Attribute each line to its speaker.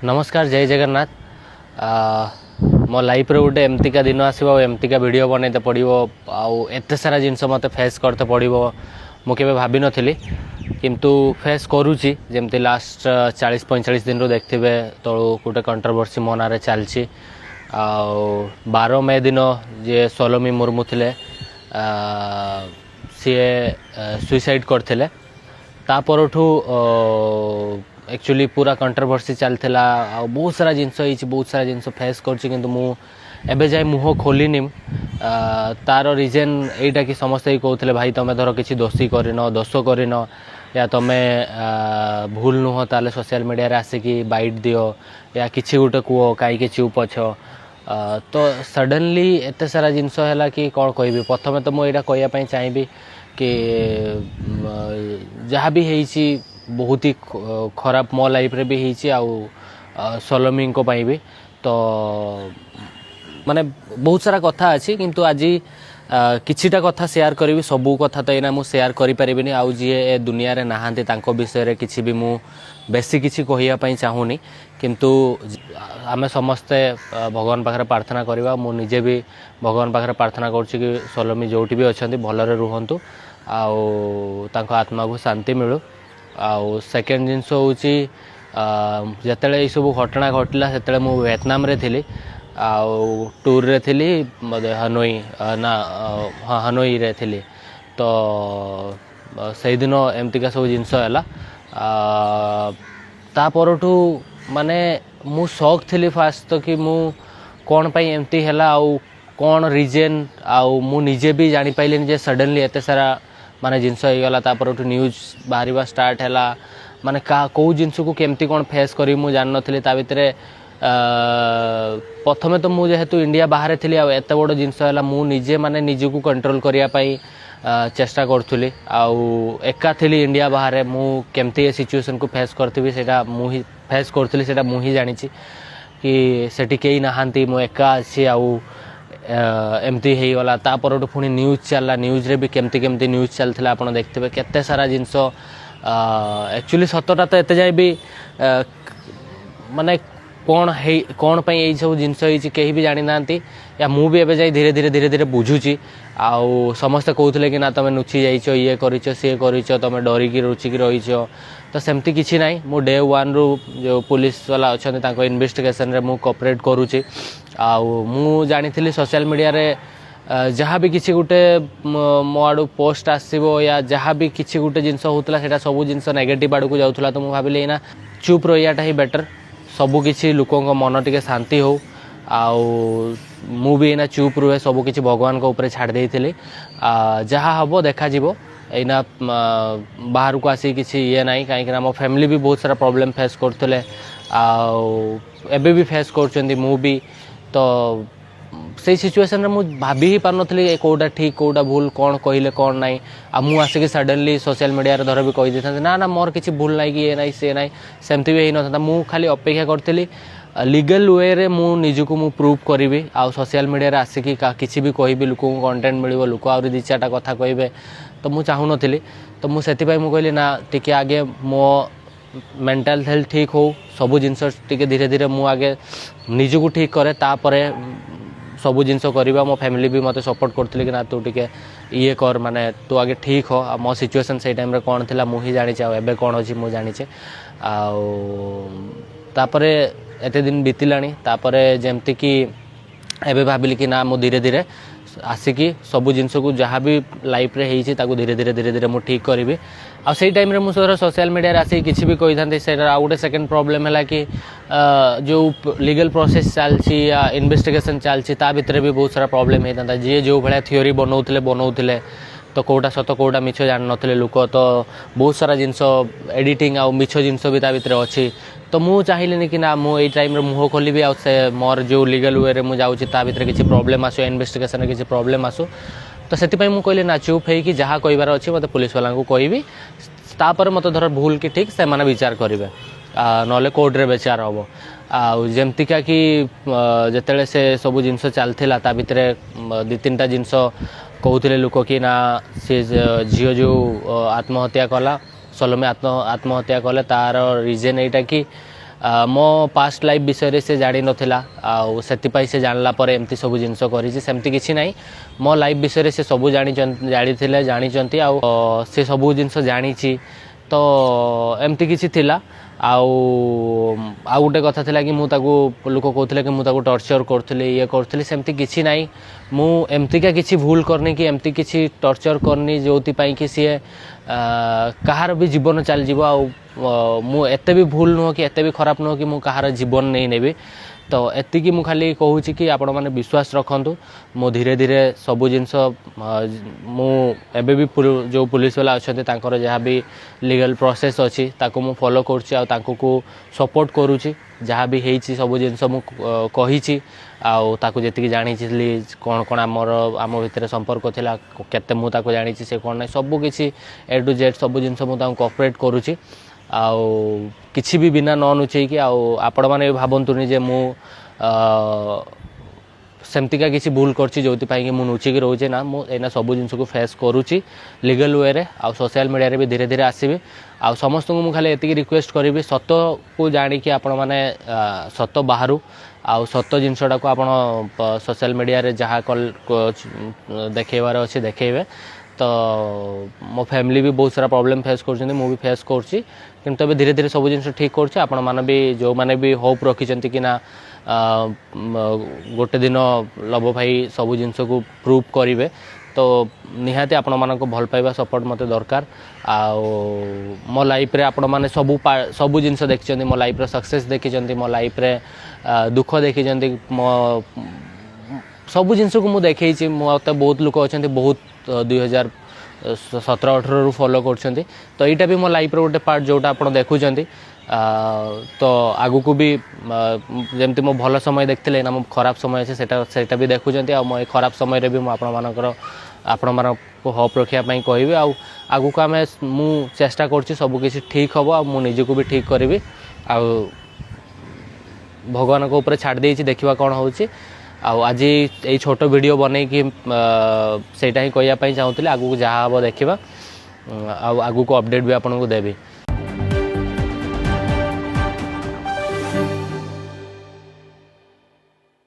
Speaker 1: नमस्कार जय जगन्नाथ। मो लाइफ रे गोटे एमतीका दिन आसो एमतीका वीडियो बनते पड़ो आत सारा जिनस मत फेस करते पड़ो मुझे भाभी नी किंतु फेस करुच्ची जमती लास्ट 40-45 दिन रू देखते तलू गोटे कंट्रोवर्सी मो ना चलती 12 मे दिन जे सोलोमी मुर्मू थे सी सुइसाइड करते एक्चुअली पूरा कंट्रोवर्सी चलता बहुत सारा जिनस बहुत सारा जिनस फेस कर जाए मुह खोलनी तार रिजन यहीटा कि समस्ते कहते भाई तुम धर किसी दोषी करन दोष करन या तुम्हें भूल नुह ताले सोशल मीडिया रे आसिकी बाइट दियो या किसी गोटे कह कहीं चुप अछ तो सडनली एत सारा जिनस है कि कौन कह प्रथम तो मुझे कहवाई चाहिए कि जहाँ भी है बहुत ही खराब मो लाइफ रे भी है सोलोमी भी तो माने बहुत सारा कथा अच्छी किंतु आज किछिटा कथा शेयर करी सबू कथा तो यहाँ मुझे शेयर करें आउ जी ए दुनिया रे नहांती तांको विषय किसी भी मु बेसी किसी कहवाई चाहूनी किंतु आमे समस्ते भगवान पाखे प्रार्थना करवा मु निजे भी भगवान पाखे प्रार्थना करुच्ची कि सोलोमी जोटी भी अच्छा भलरे रुहंतु तांको आत्मा को शांति मिलू आउ सेकेंड जिनस हूँ जिते ये सब घटना घटला से मु वियतनाम रे थी आउ टूर रे थी हनोई ना हाँ हनोई रे थी तो से दिन एमतीका सब जिनस है तापरठू माने मु शौक थी फास्ट तो कि मु कौन पाई एमती है आउ कौन रिजन आउ मु निजे भी जानी पाइलिनी जे सडनली एत सारा माने जिनस हो गला तापर न्यूज बाहर स्टार्ट है माने कौ जिनस को केमती कौन फेस करी मु जान नथली ता भितरे प्रथमे तो मुझे जेहेतु इंडिया बाहर थी एत बड़ जिनस है मु निजे माने निजे को कंट्रोल करने चेष्टा करूली आउ एका थी इंडिया बाहर मु केमती ए सिचुएशन को फेस करथि सेटा मु ही फेस करूली सेटा मु ही जानी कि सेठी केही नहांती मु एका अच्छी आउ एमती हो गला तापर पुणी न्यूज चलला न्यूज रे भी केमती केमती न्यूज चलता आप देखते केते सारा जिनस एक्चुअली सतटा तो एत जाए भी माने कौन पाई यही सब जिनस कहीं भी जानी ना या मु भी एबे जाई धीरे धीरे धीरे धीरे बुझुची आउ समस्ते कहते कि ना तुम नुची जाइछ ये करिछ सी करिछ तुम डरिकी रुचिकी रहीछ तो सेमती किसी ना मु डे वन रु जो पुलिस वाला अच्छा इन्वेस्टिगेशन रे मु कोऑपरेट करुच्ची आउ मु जानी सोशल मीडिया रे जहाँ भी किसी गोटे मो आड़ू पोस्ट आसो या जहाँ भी किसी गोटे जिनस होता है सब जिनस नेगेटिव आड़ को जाऊला तो मुझे भाविली ना चुप रहीटा ही बेटर सबू किसी लोकों मन टे शांति हो आउ मु भी एना चुप रुहे सब किसी भगवान को ऊपर छाड़ देइथिली जहाँ हम देखा एना बाहर को आसी किसी ये ना कहीं मो फैमिली भी बहुत सारा प्रॉब्लम फेस करते एबे भी फेस कर मु भी तो से सिचुएशन रे मु भाभी ही पार नथली कोटा ठीक कोटा भूल कौन कहले कौन नाई आ मु आसिक सडनली सोशल मीडिया रे धर भी कही देता ना ना मोर किसी भूल नाई कि ये नाई से नाई सेमती भी हो न मु खाली अपेक्षा करथली लीगल वे रे मु निजको मु प्रूव करी आ सोशल मीडिया रे आसिक किसी भी कहि लोक कंटेंट मिल लोक आ दी चार्टा कथा कहे तो मु चाहू नथली तो मु सेति मु कहली ना टिके आगे मो मेंटल हेल्थ ठीक हो सबू जिनस टिके धीरे धीरे मु आगे निजको ठीक करे तापरे सबू जिनस करवा मो फैमिली भी मत सपोर्ट करते कि ना तू टिके ये कर माने तू आगे ठीक हो मो सिचुएशन से टाइम रे कौन थिला मु ही जानी एबे कौन अछि मु जानी तापरे एते दिन बीतिलानी तापरे जेमती कि एबे भाबिली कि ना मु धीरे धीरे आसिकी सबू जिनस को जहाँ भी लाइफ रे होती धीरे धीरे धीरे धीरे मुझे ठीक करी आ से टाइम रे मुझे सोशल मीडिया रे आसिक किसी भी कही था से गोटे सेकेंड प्रॉब्लम है कि जो लीगल प्रोसेस चलती या इन्वेस्टिगेशन चलती ता भितर भी बहुत सारा प्रॉब्लम होता जी जो भाया थ्योरी बनाऊले तो कौटा सत कौटा मिछ जान नथिले लोक तो बहुत सारा जिनस एडिटिंग आ मिछ जिनस भी ता भितर अच्छी तो मु चाहिए कि ना मु ए टाइम रे मुह खोलि आ मोर जो लीगल वे रे मु जाउची ता भितर किसी प्रॉब्लम आसो इन्वेस्टिगेशन रे किसी प्रॉब्लम आसो तो से मुझे कहली ना चुप है कि जहाँ कहबार अच्छी मत पुलिस वाला को कहबी तापर मत धर भूल कि ठीक से माने विचार करेंगे नले कोर्ट रे विचार हम आमतीका कि जिते से सब जिनस चलता ता भितर दी तीन टा जिनस कहते लोक कि ना सी झील जो आत्महत्या कला सोलोमी आत्महत्या कले तार रिजन यहाँ कि मो पास्ट लाइफ विषय से जानी नथिला आउ सेतिपाई से जानला पर एमती सब जिनस करिछि सेमती किछि नाही मो लाइफ विषय से सब जानी जानी आउ से सब जिनस जानी तो एमती किछि थिला आउ गोटे कथा थिला कि मु ताको लोक कहथिले कि मु ताको टॉर्चर करथले ये करथले सेमती किछि नाही मु एमती का किछि भूल करनी कि एमती किछि टॉर्चर करनी जोति पई कि सी कहार भी जीवन चल जीव आउ मु एते भी भूल नुह कि एते भी खराब नुह कि मु कहार जीवन नहीं नेबी तो एतिकी मु खाली कहूँ कि आपण मैंने विश्वास रखु मु धीरे धीरे सबू जिनस मु एबे भी जो पुलिस वाला अच्छा जहाँ भी लीगल प्रोसेस अच्छी ताको मु फॉलो करूँ सपोर्ट करुँची जहाँ भी होती सब जिनस मु कही आउ जी जानी कौन कौन आम भितर संपर्क थिला केते मु ताको जानी से कौन ना सबू किसी ए टू जेड सब जिनस मुझे कोऑपरेट करुँची आउ किसी भी बिना न नुचेकी आपण मैंने भावतुनि जे मु सेमतिका किसी भूल करछि जोथिपाई कि मु नुचिकी रोचे ना मु एना सब जिनस को फेस करुँची लीगल वे रे आ सोशल मीडिया रे भी धीरे धीरे आसीबी आ समस्त को मु खाली एतिकी रिक्वेस्ट करी सत को जानी कि आपण माने सत बाहरु आ सत जिनसटा को आपण सोशल मीडिया रे जहाँ कल देखेबार अच्छे देखेबे तो मो फैमिली भी बहुत सारा प्रॉब्लम फेस कर भी फेस करुँची किंतु अभी धीरे धीरे सब जिन ठीक करुँचे आपण मैंने भी जो मैंने भी होप रखिंट कि ना गोटे दिन लव भाई सब जिनस को प्रूव करेंगे तो निहाती आपण मानक भल पाइबा सपोर्ट मत दरकार आ मो लाइफ रे आपण माने सबू जिनस देखिं मो लाइफ रे सक्सेस देखिं मो लाइफ रे दुख देखिं मो सबू जिनस को मुझे देखी मत बहुत लोक अच्छा बहुत 2017-18 रु फॉलो कर तो यहाँ भी मो लाइफ रो गोटे पार्ट जोटा आप देखुं तो आगु को भी जमती मो भल समय देखते ना मो खराब समय अच्छे सेटा भी देखुं मो खराब समय रे भी आपण को होप रखापी कहि आगु को आम मु चेष्टा कर सबकि ठीक हम आ निजक भी ठीक करी आ भगवान को ऊपर छाड़ देछि देखिबा कौन होछि आज ये छोट वीडियो बन कि सेटा ही कहवाई चाहूँगी आगू जहाँ हम देखा आगू को अपडेट भी आपको देवी।